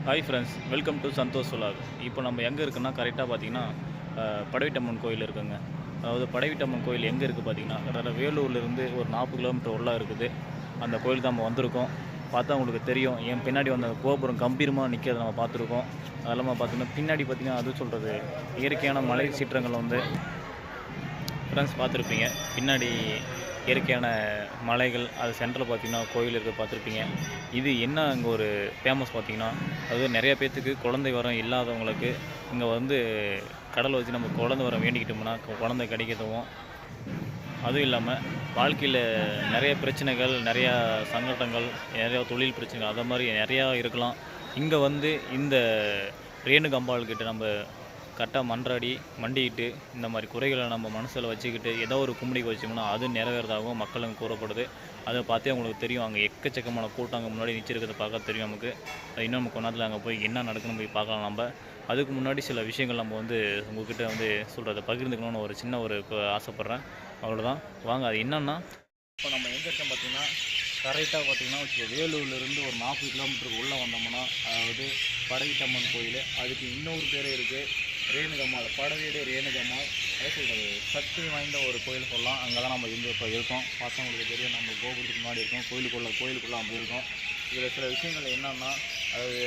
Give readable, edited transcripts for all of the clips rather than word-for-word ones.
Hi friends, welcome to Santosh vlog. இப்போ நம்ம எங்கே இருக்குன்னா கரெக்டாக பார்த்தீங்கன்னா படைவீட்டம்மன் கோயில் இருக்குங்க. அதாவது படைவீட்டம்மன் கோயில் எங்கே இருக்குது பார்த்தீங்கன்னா கரெக்டாக வேலூர்லேருந்து ஒரு 40 கிலோமீட்டர் உள்ளே இருக்குது. அந்த கோயிலுக்கு நம்ம வந்திருக்கோம். பார்த்தா உங்களுக்கு தெரியும், என் பின்னாடி வந்த கோபுரம் கம்பீரமாக நிற்கிறத நம்ம பார்த்துருக்கோம். அதெல்லாம் பார்த்தீங்கன்னா பின்னாடி பார்த்தீங்கன்னா அது சொல்கிறது இயற்கையான மலை சீற்றங்கள் வந்து ஃப்ரெண்ட்ஸ் பார்த்துருப்பீங்க. பின்னாடி இயற்கையான மலைகள், அது சென்டரில் பார்த்திங்கன்னா கோயில் இருக்க பார்த்துருப்பீங்க. இது என்ன அங்கே ஒரு ஃபேமஸ் பார்த்திங்கன்னா, அது நிறைய பேர்த்துக்கு குழந்தை வரம் இல்லாதவங்களுக்கு இங்கே வந்து கடலை வச்சு நம்ம குழந்தை வரம் வேண்டிக்கிட்டோம்னா குழந்தை கிடைக்கிறதும், அதுவும் இல்லாமல் வாழ்க்கையில் நிறைய பிரச்சனைகள், நிறையா சங்கடங்கள், நிறையா தொழில் பிரச்சனைகள் அதை மாதிரி நிறையா இருக்கலாம். இங்கே வந்து இந்த ரேணுகம்பாள்கிட்ட நம்ம கரெக்டாக மன்றாடி மண்டிக்கிட்டு இந்த மாதிரி குறைகளை நம்ம மனசில் வச்சுக்கிட்டு ஏதோ ஒரு கும்பிடிக்கு வச்சோம்னா அது நிறைவேறதாகவும் மக்களுக்கு கூறப்படுது. அதை பார்த்தே அவங்களுக்கு தெரியும். அங்கே எக்கச்சக்கமான கூட்டம் அங்கே முன்னாடி நிச்சிருக்கிறத பார்க்க தெரியும் நமக்கு. அது இன்னும் நம்ம கொண்டாத்தில் அங்கே போய் என்ன நடக்குன்னு போய் பார்க்கலாம். நம்ம அதுக்கு முன்னாடி சில விஷயங்கள் நம்ம வந்து உங்கள்கிட்ட வந்து சொல்கிறத பகிர்ந்துக்கணும்னு ஒரு சின்ன ஒரு ஆசைப்பட்றேன். அவ்வளோதான், வாங்க. அது என்னென்னா, இப்போ நம்ம எங்கே இருக்கோம் பார்த்திங்கன்னா கரெக்டாக பார்த்திங்கன்னா வேலூர்லேருந்து ஒரு 40 கிலோமீட்டருக்கு உள்ளே வந்தோம்னா அதாவது படைவீட்டம்மன் கோயில். அதுக்கு இன்னொரு பேர் இருக்குது, ரேணுகம்மாள். படவீடு ரேணுகம்மாள். அதை சொல்கிறது சக்தி வாய்ந்த ஒரு கோயில் சொல்லலாம். அங்கே தான் நம்ம இப்போ இருக்கோம். பார்த்தவங்களுக்கு தெரியும், நம்ம கோபுரத்துக்கு முன்னாடி இருக்கோம். கோயிலுக்குள்ளே நம்ம இருக்கோம். இதில் சில விஷயங்கள் என்னென்னா, அதாவது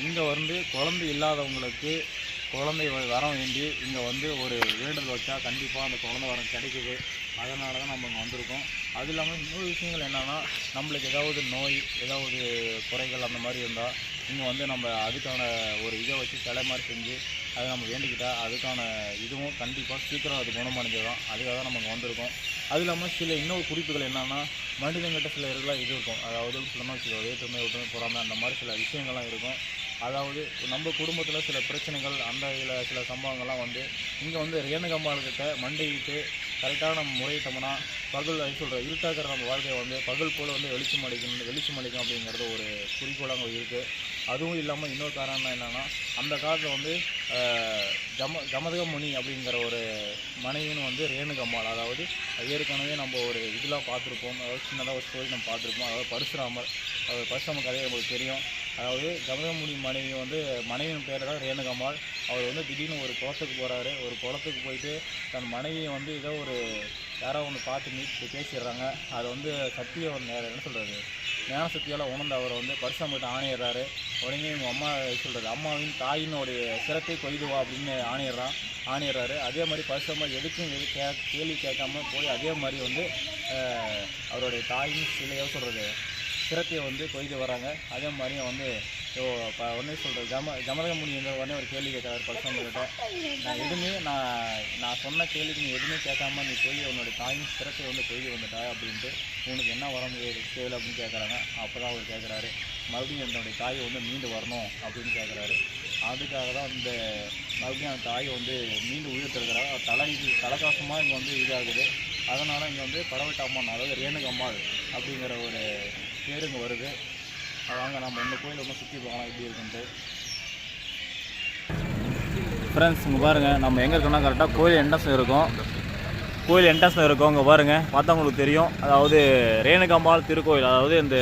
இங்கே வந்து குழந்தை இல்லாதவங்களுக்கு குழந்தை வரம் வேண்டி இங்கே வந்து ஒரு வேண்டுதல் வச்சா கண்டிப்பாக அந்த குழந்தை வரம் கிடைக்குது. அதனால தான் நம்ம இங்கே வந்திருக்கோம். அது இல்லாமல் இன்னொரு விஷயங்கள் என்னென்னா, நம்மளுக்கு ஏதாவது நோய், ஏதாவது குறைகள் அந்த மாதிரி இருந்தால் இங்கே வந்து நம்ம அதுக்கான ஒரு இதை வச்சு சிலை மாதிரி செஞ்சு அதை நம்ம வேண்டிக்கிட்டால் அதுக்கான இதுவும் கண்டிப்பாக சீக்கிரம் அது குணமடைஞ்சிடும். அதுக்காக தான் நம்ம இங்கே வந்திருக்கோம். அது இல்லாமல் சில இன்னொரு குறிப்புகள் என்னென்னா, மனிதங்கிட்ட சில இதெல்லாம் இது இருக்கும். அதாவது சொன்னால் வச்சுக்கோ, வேற்றுமை ஒற்றுமை பொறாமை அந்த மாதிரி சில விஷயங்கள்லாம் இருக்கும். அதாவது நம்ம குடும்பத்தில் சில பிரச்சனைகள், அந்த இதில் சில சம்பவங்கள்லாம் வந்து இங்கே வந்து ரேணுகம்பாள்கிட்ட மண்டிக்கிட்டு கரெக்டாக நம்ம முறையிட்டோம்னா பகல் சொல்கிற இருட்டாக்கிற நம்ம வாழ்க்கையை வந்து பகல் போல் வந்து வெளிச்சம் அளிக்கும் அப்படிங்கிறது ஒரு குறிக்கோளாக அங்கே இருக்குது. அதுவும் இல்லாமல் இன்னொரு காரணம் என்னென்னா, அந்த காலத்தில் வந்து ஜமதகமுனி அப்படிங்கிற ஒரு மனைவின்னு வந்து ரேணுகம்மாள். அதாவது ஏற்கனவே நம்ம ஒரு இதெல்லாம் பார்த்துருப்போம். அதாவது சின்னதாக ஒரு ஸ்டோரி நம்ம பார்த்துருப்போம். அதாவது பரசுராமர் கதையை நம்மளுக்கு தெரியும். அதாவது ஜமதகமுனி மனைவி வந்து மனைவியின் பேர் தான் ரேணுகம்மாள். அவர் வந்து திடீர்னு ஒரு குளத்துக்கு போகிறாரு. ஒரு குளத்துக்கு போயிட்டு தன் மனைவியை வந்து ஏதோ ஒரு யாரோ ஒன்று பார்த்து பேசிடுறாங்க. அதை வந்து சக்தியை என்ன சொல்கிறது ஞான சக்தியால் உணர்ந்து அவர் வந்து பரசுராமர்கிட்ட ஆணையிடுறாரு. உடனே இவங்க அம்மா சொல்கிறது, அம்மாவின் தாயினுடைய சிரத்தை கொய்துவா அப்படின்னு ஆணையிடுறாரு. அதே மாதிரி பரசுராமர் எதுக்கும் கேள்வி கேட்காம போய் அதே மாதிரி வந்து அவருடைய தாயின் சிலையோ சொல்கிறது சிரத்தையை வந்து கொய்து வராங்க. அதே மாதிரியும் வந்து உடனே சொல்கிறது ஜமதகமுனி உடனே ஒரு கேள்வி கேட்குறாரு பரசுராமர்கிட்ட, நான் சொன்ன கேள்விக்கு நீ எதுவுமே கேட்காம நீ போய் உன்னோட தாயின் சிரத்தை வந்து கொய்து வந்துட்டா அப்படின்ட்டு உனக்கு என்ன வரம் கேளு அப்படின்னு கேட்குறாங்க. அப்போ தான் அவர் கேட்குறாரு, மறுபடியும் என்னுடைய தாயை வந்து மீண்டு வரணும் அப்படின்னு கேட்குறாரு. அதுக்காக தான் இந்த மறுபடியும் அந்த தாயை வந்து மீண்டு உயிர்த்திருக்கிறாங்க. தலைக்காசமாக இங்கே வந்து இதாகுது. அதனால் இங்கே வந்து படவீட்டம்மன், அதாவது ரேணுகம்மாள் அப்படிங்கிற ஒரு பேர் இங்கே வருது. வாங்க நம்ம இந்த கோயிலை வந்து சுற்றி போகலாம் எப்படி இருக்குன்ட்டு. ஃப்ரெண்ட்ஸ் இங்கே பாருங்கள், நம்ம எங்கே இருக்கோம்னா கரெக்டாக கோயில் என்ட்ரன்ஸில் இருக்கோம். இங்கே பாருங்கள், பார்த்தா உங்களுக்கு தெரியும். அதாவது ரேணுகம்மாள் திருக்கோயில். அதாவது இந்த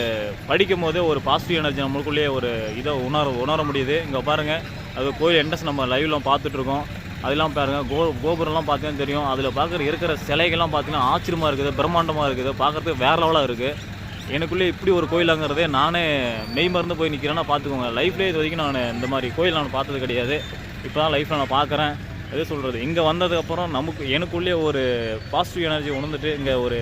படிக்கும் போதே ஒரு பாசிட்டிவ் எனர்ஜி நம்மளுக்குள்ளேயே ஒரு இதை உணர முடியுது. இங்கே பாருங்கள், அது கோயில் என்ட்ரன்ஸ் நம்ம லைவில் பார்த்துட்ருக்கோம். அதெல்லாம் பாருங்கள், கோபுரம்லாம் பார்த்தீங்கன்னா தெரியும். அதில் இருக்கிற சிலைகள்லாம் பார்த்தீங்கன்னா ஆச்சரியமாக இருக்குது, பிரம்மாண்டமாக இருக்குது, பார்க்குறதுக்கு வேறு லெவலாக இருக்குது. எனக்குள்ளே இப்படி ஒரு கோயிலாங்கிறதே நானே மெய் மறந்து போய் நிற்கிறேன்னா பார்த்துக்கோங்க. லைஃப்லேயே இது வரைக்கும் நான் இந்த மாதிரி கோயில் நான் பார்த்தது கிடையாது. இப்போ தான் லைஃப்பில் நான் பார்க்குறேன். எது சொல்கிறது, இங்கே வந்ததுக்கப்புறம் எனக்குள்ளே ஒரு பாசிட்டிவ் எனர்ஜி உணர்ந்துட்டு இங்கே ஒரு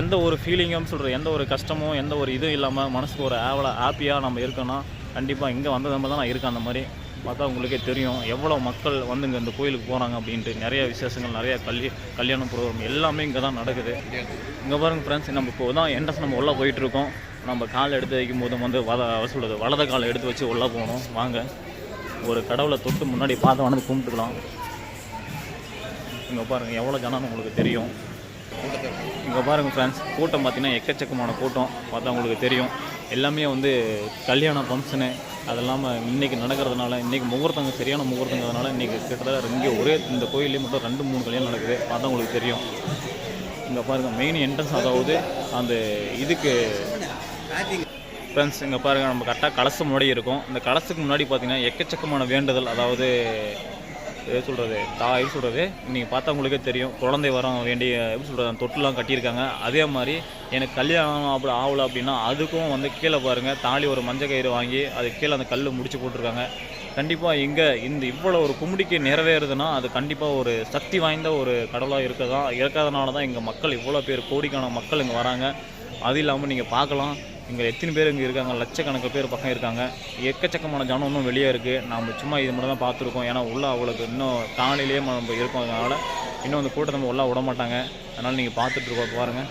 எந்த ஒரு ஃபீலிங்கும் சொல்கிறது, எந்த ஒரு கஷ்டமும் எந்த ஒரு இதுவும் இல்லாமல் மனசுக்கு ஒரு ஹாப்பியாக நம்ம இருக்கோன்னா கண்டிப்பாக இங்கே வந்தது தான் நான் இருக்கேன். அந்த மாதிரி பார்த்தா உங்களுக்கே தெரியும் எவ்வளோ மக்கள் வந்து இங்கே இந்த கோயிலுக்கு போகிறாங்க அப்படின்ட்டு. நிறைய விசேஷங்கள், நிறைய கல்யாண ப்ரோக்ராம் எல்லாமே இங்கே தான் நடக்குது. இங்கே பாருங்கள் ஃப்ரெண்ட்ஸ், நம்ம இப்போ தான் என்ட்ரன்ஸ் நம்ம உள்ளே போயிட்டுருக்கோம். நம்ம கால் எடுத்து வைக்கும் போது வந்து வலது காலை எடுத்து வச்சு உள்ளே போகணும். வாங்க, ஒரு கடவுளை தொட்டு முன்னாடி பார்த்து வந்து கும்பிட்டுக்கலாம். இங்கே பாருங்கள் எவ்வளோ ஜனம் உங்களுக்கு தெரியும். இங்கே பாருங்கள் ஃப்ரெண்ட்ஸ், கூட்டம் பார்த்திங்கன்னா எக்கச்சக்கமான கூட்டம். பார்த்தா உங்களுக்கு தெரியும். எல்லாமே வந்து கல்யாண ஃபங்க்ஷனு. அது இல்லாமல் இன்றைக்கி நடக்கிறதுனால, இன்றைக்கி முகூர்த்தங்க சரியான முகூர்த்தங்கிறதுனால இன்றைக்கி கிட்டத்தட்ட இங்கே ஒரே இந்த கோயிலே மட்டும் 2-3 கல்யாணம் நடக்குது. பார்த்தா உங்களுக்கு தெரியும். இங்கே பாருங்கள் மெயின் என்ட்ரன்ஸ், அதாவது அந்த இதுக்கு ஃப்ரெண்ட்ஸ் இங்கே பாருங்கள், நம்ம கரெக்டாக கலசம் முன்னாடி இருக்கும். இந்த கலசத்துக்கு முன்னாடி பார்த்தீங்கன்னா எக்கச்சக்கமான வேண்டுதல், அதாவது எப்படி சொல்கிறது, எப்படி சொல்கிறது, நீங்கள் பார்த்தா உங்களுக்கே தெரியும். குழந்தை வரம் வேண்டிய எப்படி சொல்கிறது, தொட்டுலாம் கட்டியிருக்காங்க. அதே மாதிரி எனக்கு கல்யாணம் அப்படி ஆகலை அப்படின்னா அதுக்கும் வந்து கீழே பாருங்கள் தாலி ஒரு மஞ்சள் கயிறு வாங்கி அது கீழே அந்த கல் முடிச்சு போட்டிருக்காங்க. கண்டிப்பாக இங்கே இவ்வளோ ஒரு கும்பிடிக்கு நிறைவேறுதுன்னா அது கண்டிப்பாக ஒரு சக்தி வாய்ந்த ஒரு கடவுளாக இருக்கிறதுனால தான் இங்கே மக்கள் இவ்வளோ பேர், கோடிக்கான மக்கள் இங்கே வராங்க. அது இல்லாமல் நீங்கள் பார்க்கலாம், இங்கே எத்தனை பேர் இங்கே இருக்காங்க, லட்சக்கணக்கு பேர் பக்கம் இருக்காங்க. எக்கச்சக்கமான ஜனம் இன்னும் வெளியே இருக்குது. நம்ம சும்மா இது மட்டும் தான் பார்த்துருக்கோம். ஏன்னா உள்ளே அவளுக்கு இன்னும் காலையிலேயே நம்ம இருக்கோம். அதனால் இன்னும் அந்த கூட்டத்தை நம்ம உள்ளே விட மாட்டாங்க. அதனால் நீங்கள் பார்த்துட்ருக்கோம் பாருங்கள்.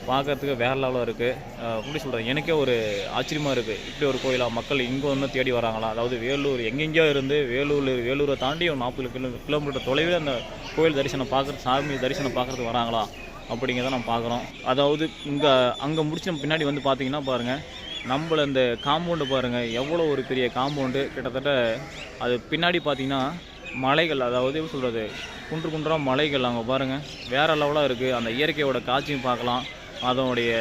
பார்க்குறதுக்கு வேறு லெவலில் இருக்குது. எப்படி சொல்கிறேன், எனக்கே ஒரு ஆச்சரியமாக இருக்குது. இப்படி ஒரு கோயிலாக மக்கள் இங்கே வந்து தேடி வராங்களா? அதாவது வேலூர் எங்கெங்கேயோ இருந்து வேலூரை தாண்டி ஒரு 40 கிலோமீட்டர் தொலைவில் அந்த கோயில் தரிசனம் பார்க்குறது, சாமி தரிசனம் பார்க்குறதுக்கு வராங்களா அப்படிங்கிறத நம்ம பார்க்குறோம். அதாவது அங்கே முடிச்சு நம்ம பின்னாடி வந்து பார்த்தீங்கன்னா பாருங்கள், நம்மள இந்த காம்பவுண்டு பாருங்கள், எவ்வளோ ஒரு பெரிய காம்பவுண்டு. கிட்டத்தட்ட அது பின்னாடி பார்த்தீங்கன்னா மலைகள், அதாவது எப்படி சொல்கிறது, குன்றாக மலைகள் அங்கே பாருங்கள், வேறு லெவலாக இருக்குது. அந்த இயற்கையோட காட்சியும் பார்க்கலாம். அதனுடைய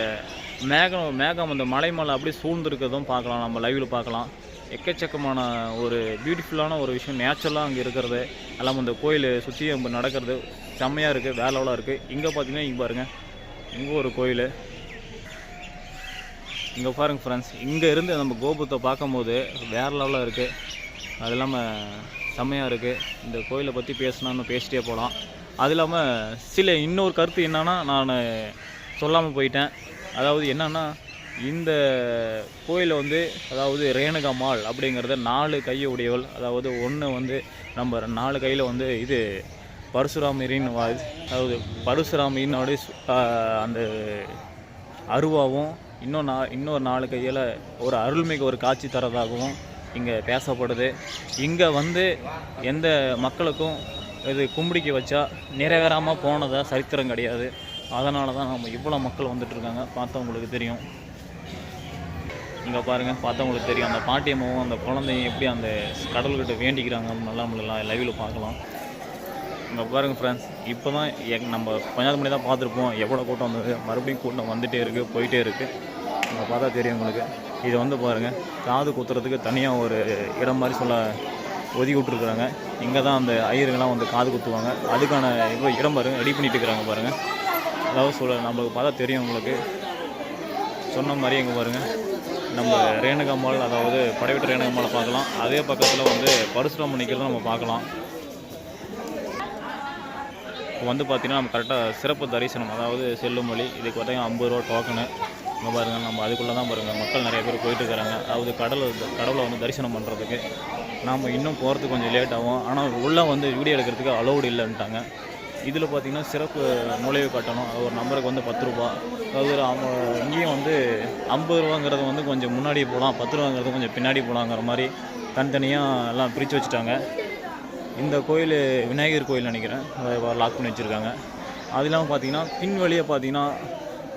மேகம் அந்த மலை மேலே அப்படியே சூழ்ந்துருக்கிறதும் பார்க்கலாம், நம்ம லைவில் பார்க்கலாம். எக்கச்சக்கமான ஒரு பியூட்டிஃபுல்லான ஒரு விஷயம் நேச்சுரலாக அங்கே இருக்கிறது. எல்லாம் அந்த கோயில் சுற்றி நம்ம நடக்கிறது செம்மையாக இருக்குது, வேற லெவலாக இருக்குது. இங்கே பார்த்தீங்கன்னா இங்கே பாருங்கள், இங்கே ஒரு கோயில். இங்கே பாருங்கள் ஃப்ரெண்ட்ஸ், இங்கே இருந்து நம்ம கோபுரத்தை பார்க்கும்போது வேறு லெவலாக இருக்குது. அது இல்லாமல் செம்மையாக இருக்குது. இந்த கோயிலை பற்றி பேசினான்னு பேசிட்டே போகலாம். அது இல்லாமல் இன்னொரு கருத்து என்னென்னா, நான் சொல்லாமல் போயிட்டேன். அதாவது என்னென்னா, இந்த கோயிலில் வந்து அதாவது ரேணுகாம்மாள் அப்படிங்கிறத 4 கையை உடையவள். அதாவது ஒன்று வந்து நம்ம 4 கையில் வந்து இது பரசுராமரின் அதாவது பரசுராமரினோட அந்த அருவாவும் இன்னொரு 4 கையில் ஒரு அருள்மிகு ஒரு காட்சி தரதாகவும் இங்கே பேசப்படுது. இங்கே வந்து எந்த மக்களுக்கும் இது கும்பிடிக்க வச்சா நிறைவேறாமல் போனதாக சரித்திரம் கிடையாது. அதனால தான் நம்ம இவ்வளோ மக்கள் வந்துட்டுருக்காங்க. பார்த்தவங்களுக்கு தெரியும். இங்கே பாருங்கள், பார்த்தவங்களுக்கு தெரியும். அந்த பாட்டியம்மாவும் அந்த குழந்தையும் எப்படி அந்த கடவுள்கிட்ட வேண்டிக்கிறாங்க நல்லா நம்மளாம் லைவில் பார்க்கலாம். இங்கே பாருங்கள் ஃப்ரெண்ட்ஸ், இப்போ தான் நம்ம கொஞ்ச நேரம் முன்னாடி தான் பார்த்துருப்போம் எவ்வளோ கூட்டம் வந்தது. மறுபடியும் கூட்டம் வந்துகிட்டே இருக்குது, போயிட்டே இருக்குது. இங்கே பார்த்தா தெரியும் உங்களுக்கு. இது வந்து பாருங்கள், காது குத்துறதுக்கு தனியாக ஒரு இடம் மாதிரி ஒதுக்கி விட்ருக்குறாங்க. இங்கே தான் அந்த ஐயருங்கெல்லாம் வந்து காது குத்துவாங்க. அதுக்கான இப்போ இடம் பாருங்கள், ரெடி பண்ணிட்டு இருக்கிறாங்க பாருங்கள். அதாவது நம்மளுக்கு பார்த்தா தெரியும் உங்களுக்கு. சொன்ன மாதிரி இங்கே பாருங்கள், நம்ம ரேணுகாம்மாள், அதாவது படைவெட்டு ரேணுகாம்மாளை பார்க்கலாம். அதே பக்கத்தில் வந்து பரசுராமர் நிற்கிறத நம்ம பார்க்கலாம். இப்போ வந்து பார்த்திங்கன்னா நம்ம கரெக்டாக சிறப்பு தரிசனம், அதாவது செல்லும் வழி. இதுக்கு பார்த்தீங்கன்னா 50 ரூபா டோக்கனு. இங்கே பாருங்கள், நம்ம அதுக்குள்ளே தான் பாருங்கள் மக்கள் நிறைய பேர் போயிட்டுருக்கிறாங்க. அதாவது கடவுளை வந்து தரிசனம் பண்ணுறதுக்கு. நாம் இன்னும் போகிறதுக்கு கொஞ்சம் லேட் ஆகும். ஆனால் உள்ளே வந்து வீடியோ எடுக்கிறதுக்கு அலௌடு இல்லைன்ட்டாங்க. இதில் பார்த்திங்கன்னா சிறப்பு நுழைவு கட்டணம், ஒரு நம்பருக்கு வந்து 10 ரூபா. அதாவது இங்கேயும் வந்து 50 ரூபாங்கிறது வந்து கொஞ்சம் முன்னாடி போகலாம், 10 ரூபாங்கிறது கொஞ்சம் பின்னாடி போகலாங்கிற மாதிரி தனித்தனியாக எல்லாம் பிரித்து வச்சுட்டாங்க. இந்த கோயில் விநாயகர் கோயில் நினைக்கிறேன், அதை லாக் பண்ணி வச்சுருக்காங்க. அது இல்லாமல் பார்த்திங்கன்னா பின் வழியை பார்த்திங்கன்னா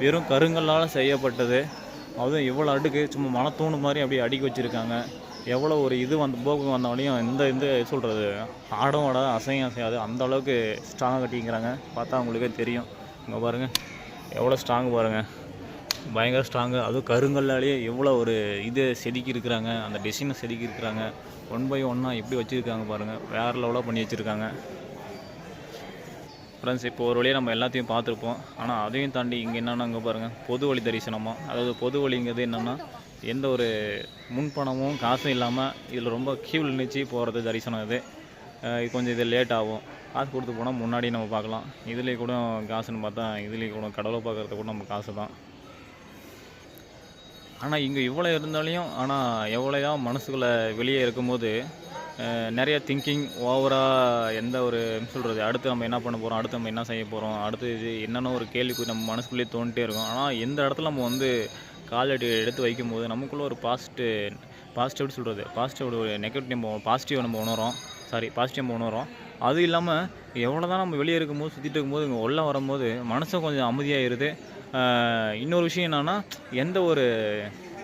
வெறும் கருங்கல்லால் செய்யப்பட்டது. அதுவும் எவ்வளோ அடுக்கு, சும்மா மனத்தூணு மாதிரி அப்படியே அடுக்கி வச்சுருக்காங்க. எவ்வளோ ஒரு இது போக்கு வந்தவனையும் இந்த சொல்கிறது ஆடம் ஆடாத அசையும் அசையாது, அந்த அளவுக்கு ஸ்ட்ராங்காக கட்டிங்கிறாங்க. பார்த்தா உங்களுக்கே தெரியும். இங்கே பாருங்கள் எவ்வளோ ஸ்ட்ராங்கு பாருங்கள், பயங்கர ஸ்ட்ராங்கு. அதுவும் கருங்கல்லாலேயே எவ்வளோ ஒரு இது செதுக்கி இருக்கிறாங்க, அந்த டிசைனை செதுக்கி இருக்கிறாங்க. 1 by 1 எப்படி வச்சுருக்காங்க பாருங்கள், வேறு லெவலாக பண்ணி வச்சுருக்காங்க. ஃப்ரெண்ட்ஸ், இப்போ ஒரு வழியாக நம்ம எல்லாத்தையும் பார்த்துருப்போம். ஆனால் அதையும் தாண்டி இங்கே என்னென்னா, இங்கே பாருங்கள் பொது வழி தரிசனமாக. அதாவது பொது வழிங்கிறது என்னென்னா, எந்த ஒரு முன்பணமும் காசும் இல்லாமல் இதில் ரொம்ப கியூவில் நினச்சி போகிறது தரிசனம். இது கொஞ்சம் இது லேட் ஆகும். காசு கொடுத்து போனால் முன்னாடி நம்ம பார்க்கலாம். இதுலேயே கூட காசுன்னு பார்த்தா இதுலேயே கூட கடவுளை பார்க்குறது கூட நம்ம காசு தான். ஆனால் இங்கே இவ்வளோ இருந்தாலையும், ஆனால் எவ்வளோ தான் மனசுக்குள்ளே வெளியே இருக்கும்போது நிறைய திங்கிங் ஓவராக எந்த ஒரு சொல்கிறது, அடுத்து நம்ம என்ன பண்ண போகிறோம், அடுத்து நம்ம என்ன செய்ய போகிறோம், அடுத்து இது என்னென்ன ஒரு கேள்விக்கு நம்ம மனசுக்குள்ளேயே தோண்டிட்டே இருக்கும். ஆனால் எந்த இடத்துல நம்ம வந்து கால் எடுத்து வைக்கும்போது நமக்குள்ளே ஒரு பாசிட்டிவ் சொல்கிறது, பாசிட்டிவ் ஒரு நெகட்டிவ் நம்ம பாசிட்டிவ் நம்ம உணர்றோம். அது இல்லாமல் எவ்வளோ தான் நம்ம வெளியே இருக்கும்போது சுற்றிட்டு இருக்கும்போது இங்கே உள்ளே வரும்போது மனசும் கொஞ்சம் அமைதியாகிடுது. இன்னொரு விஷயம் என்னென்னா, எந்த ஒரு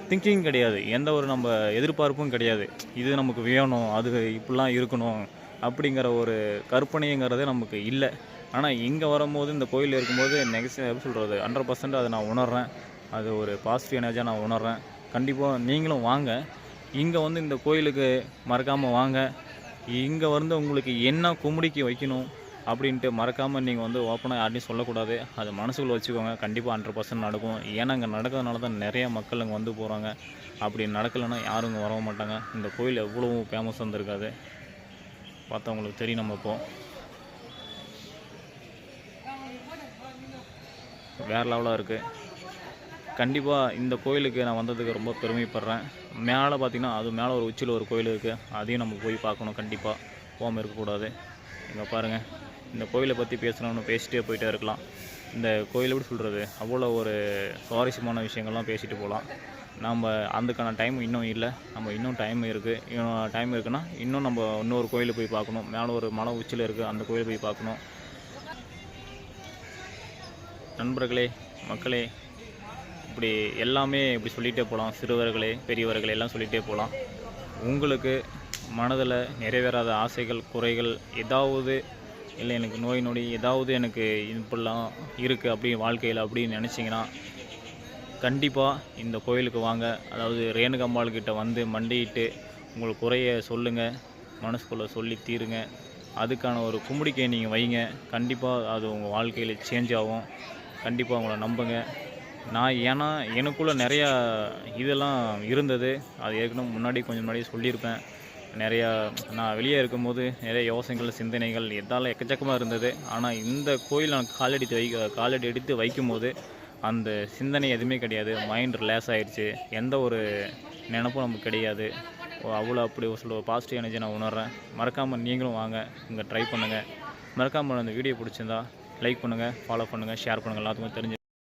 திங்கிங் கிடையாது, எந்த ஒரு நம்ம எதிர்பார்ப்பும் கிடையாது. இது நமக்கு வேணும், அது இப்படிலாம் இருக்கணும் அப்படிங்கிற ஒரு கற்பனைங்கிறதே நமக்கு இல்லை. ஆனால் இங்கே வரும்போது, இந்த கோயிலில் இருக்கும்போது எப்படி சொல்கிறது, 100% அதை நான் உணர்கிறேன். அது ஒரு பாசிட்டிவ் எனர்ஜியாக நான் உணர்கிறேன். கண்டிப்பாக நீங்களும் வாங்க. இங்கே வந்து இந்த கோயிலுக்கு மறக்காமல் வாங்க. இங்கே வந்து உங்களுக்கு என்ன கும்பிடிக்கு வைக்கணும் அப்படின்ட்டு மறக்காமல் நீங்கள் வந்து ஓப்பனாக யார்ட்டையும் சொல்லக்கூடாது. அது மனசுக்குள்ளே வச்சுக்கோங்க. கண்டிப்பாக 100% நடக்கும். ஏன்னா இங்கே நடக்கிறதுனால தான் நிறைய மக்கள் இங்கே வந்து போகிறாங்க. அப்படி நடக்கலைன்னா யாரும் இங்கே வரவும் மாட்டாங்க. இந்த கோயில் எவ்வளோ ஃபேமஸ் வந்திருக்காது பார்த்தவங்களுக்கு தெரியும். நம்ம இப்போது வேறு லெவலாக இருக்குது. கண்டிப்பாக இந்த கோயிலுக்கு நான் வந்ததுக்கு ரொம்ப பெருமைப்படுறேன். மேலே பார்த்திங்கன்னா அது மேலே ஒரு உச்சியில் ஒரு கோயில் இருக்குது. அதையும் நம்ம போய் பார்க்கணும். கண்டிப்பாக போகாமல் இருக்கக்கூடாது. இங்கே பாருங்கள், இந்த கோயிலை பற்றி பேசணும்னு பேசிகிட்டே போயிட்டே இருக்கலாம். இந்த கோயில் எப்படி சொல்கிறது, அவ்வளோ ஒரு சுவாரஸ்யமான விஷயங்கள்லாம் பேசிட்டு போகலாம். நம்ம அதுக்கான டைம் இன்னும் இல்லை. நம்ம இன்னும் டைம் இருக்குன்னா இன்னும் நம்ம இன்னொரு கோயிலுக்கு போய் பார்க்கணும். மேலே ஒரு மலை உச்சியில் இருக்குது, அந்த கோயிலை போய் பார்க்கணும். நண்பர்களே, மக்களே, இப்படி எல்லாமே இப்படி சொல்லிகிட்டே போகலாம். சிறுவர்களே, பெரியவர்களே எல்லாம் சொல்லிகிட்டே போகலாம். உங்களுக்கு மனதில் நிறைவேறாத ஆசைகள், குறைகள் ஏதாவது இல்லை, எனக்கு நோய் நொடி ஏதாவது எனக்கு இப்படிலாம் இருக்குது அப்படி வாழ்க்கையில் அப்படின்னு நினச்சிங்கன்னா கண்டிப்பாக இந்த கோயிலுக்கு வாங்க. அதாவது ரேணுகம்பாள்கிட்ட வந்து மண்டிட்டு உங்களுக்கு குறைய சொல்லுங்கள், மனசுக்குள்ளே சொல்லி தீருங்க. அதுக்கான ஒரு கும்பிடிக்கையை நீங்கள் வைங்க. கண்டிப்பாக அது உங்கள் வாழ்க்கையில் சேஞ்ச் ஆகும். கண்டிப்பாக உங்களை நம்புங்க. ஏன்னா எனக்குள்ளே நிறையா இதெல்லாம் இருந்தது. அது ஏற்கனவே முன்னாடி கொஞ்சம் முன்னாடி சொல்லியிருப்பேன். நிறையா நான் வெளியே இருக்கும்போது நிறைய யோசனைகள், சிந்தனைகள் எதால எக்கச்சக்கமாக இருந்தது. ஆனால் இந்த கோயில் நான் காலடி எடுத்து வைக்கும்போது அந்த சிந்தனை எதுவுமே கிடையாது. மைண்ட் ரிலாக்ஸ் ஆகிடுச்சு. எந்த ஒரு நினப்பும் நமக்கு கிடையாது. அவ்வளோ அப்படி ஒரு பாசிட்டிவ் எனர்ஜி நான் உணர்கிறேன். மறக்காமல் நீங்களும் வாங்க, இங்கே ட்ரை பண்ணுங்கள். மறக்காமல் அந்த வீடியோ பிடிச்சிருந்தா லைக் பண்ணுங்கள், ஃபாலோ பண்ணுங்கள், ஷேர் பண்ணுங்கள். எல்லாத்துக்கும் தெரிஞ்சு